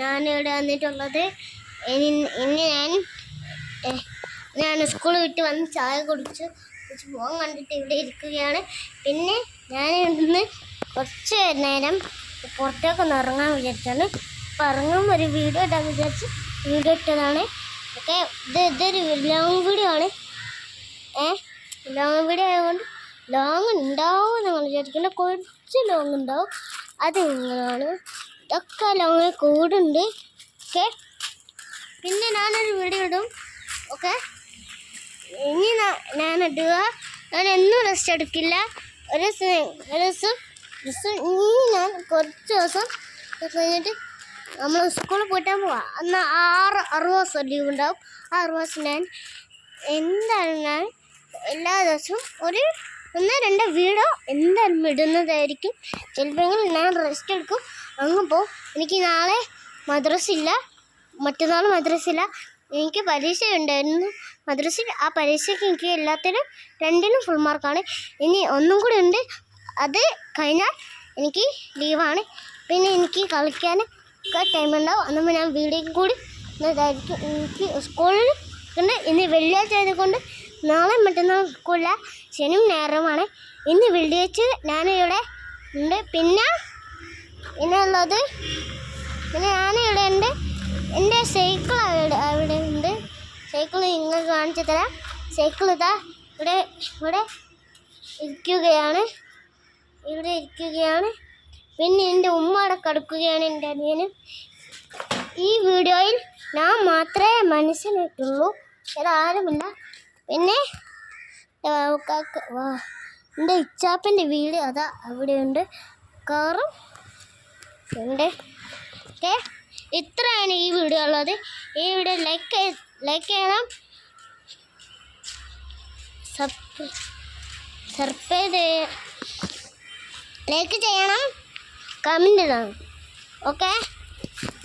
ഞാനിവിടെ വന്നിട്ടുള്ളത്. ഇന്ന് ഞാൻ സ്കൂൾ വിട്ട് വന്ന് ചായ കുടിച്ച് ഫോൺ കണ്ടിട്ട് ഇവിടെ ഇരിക്കുകയാണ്. പിന്നെ ഞാൻ ഇന്ന് കുറച്ച് നേരം പുറത്തേക്കൊന്ന് ഇറങ്ങാൻ വിചാരിച്ചാണ്. അപ്പം ഇറങ്ങുമ്പോൾ ഒരു വീഡിയോ ഇടാൻ വിചാരിച്ച് വീഡിയോ ഇട്ടതാണ്. ഓക്കെ, ഇതൊരു ലോങ് വീഡിയോ ആണ്. ലോങ് വീഡിയോ ആയതുകൊണ്ട് ലോങ് ഉണ്ടാവും നമ്മൾ വിചാരിക്കുന്നത്, കുറച്ച് ലോങ് ഉണ്ടാവും. അത് നിങ്ങളാണ്, ഇതൊക്കെ ലോങ് കൂടുണ്ട്. ഓക്കെ, പിന്നെ ഞാനൊരു വീഡിയോ ഇടും. ഓക്കെ, ഇനി ഞാനിടുക. ഞാൻ എന്നും റെസ്റ്റ് എടുക്കില്ല. ഒരു ദിവസം ഇനി ഞാൻ കുറച്ച് ദിവസം കഴിഞ്ഞിട്ട് നമ്മൾ സ്കൂളിൽ പോയിട്ടാൽ പോവാം. എന്നാൽ 60 ദിവസം ലീവ് ഉണ്ടാവും. ആ 60 ദിവസം ഞാൻ ഞാൻ എല്ലാ ദിവസവും 1-2 വീഡിയോ എന്തായാലും ഇടുന്നതായിരിക്കും. ചിലപ്പോൾ ഞാൻ റെസ്റ്റ് എടുക്കും, അങ്ങ് പോവും. എനിക്ക് നാളെ മദ്രസയില്ല, മറ്റന്നാൾ മദ്രസയില്ല. എനിക്ക് പരീക്ഷ ഉണ്ടായിരുന്നു മദ്രസയിൽ. ആ പരീക്ഷയ്ക്ക് എനിക്ക് എല്ലാത്തിനും 2-നും ഫുൾ മാർക്കാണ്. ഇനി ഒന്നും കൂടി ഉണ്ട്, അത് കഴിഞ്ഞാൽ എനിക്ക് ലീവാണ്. പിന്നെ എനിക്ക് കളിക്കാനൊക്കെ ടൈം ഉണ്ടാവും. അന്നപ്പോൾ ഞാൻ വീഡിയോയ്ക്ക് കൂടി ഇതായിരിക്കും. എനിക്ക് സ്കൂളിൽ ഉണ്ട്. ഇന്ന് വെള്ളിയാഴ്ച ആയതുകൊണ്ട് നാളെ മറ്റന്നാൾ സ്കൂളില്ല, ശനിയും ഞായറുമാണ്. ഇന്ന് വെള്ളിയാഴ്ച ഞാനിവിടെ ഉണ്ട്. പിന്നെ ഉള്ളത് ഞാനിവിടെ ഉണ്ട്. എൻ്റെ സൈക്കിൾ അവിടെ ഉണ്ട്. സൈക്കിൾ നിങ്ങൾക്ക് കാണിച്ചു തരാം. സൈക്കിൾ ഇതാ ഇവിടെ ഇരിക്കുകയാണ്. പിന്നെ എൻ്റെ ഉമ്മ അവിടെ കിടക്കുകയാണ്, എൻ്റെ അനിയനും. ഈ വീഡിയോയിൽ ഞാൻ മാത്രമേ മനസ്സിലായിട്ടുള്ളൂ, വേറെ ആരുമില്ല. പിന്നെ എൻ്റെ ഇച്ചാപ്പൻ്റെ വീട് അതാ അവിടെയുണ്ട്, കാറും ഉണ്ട്. ഓക്കെ, ഇത്രയാണ് ഈ വീഡിയോ ഉള്ളത്. ഈ വീഡിയോ ലൈക്ക് ചെയ്യണം, ലൈക്ക് ചെയ്യണം, കമൻറ്റ് ഇടണം. ഓക്കെ,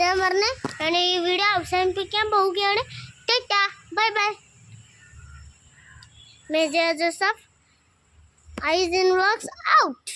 ഞാൻ പറഞ്ഞ് ഞാൻ ഈ വീഡിയോ അവസാനിപ്പിക്കാൻ പോവുകയാണ്. Tata, bye bye. Major Joseph Eisen Vlogs out.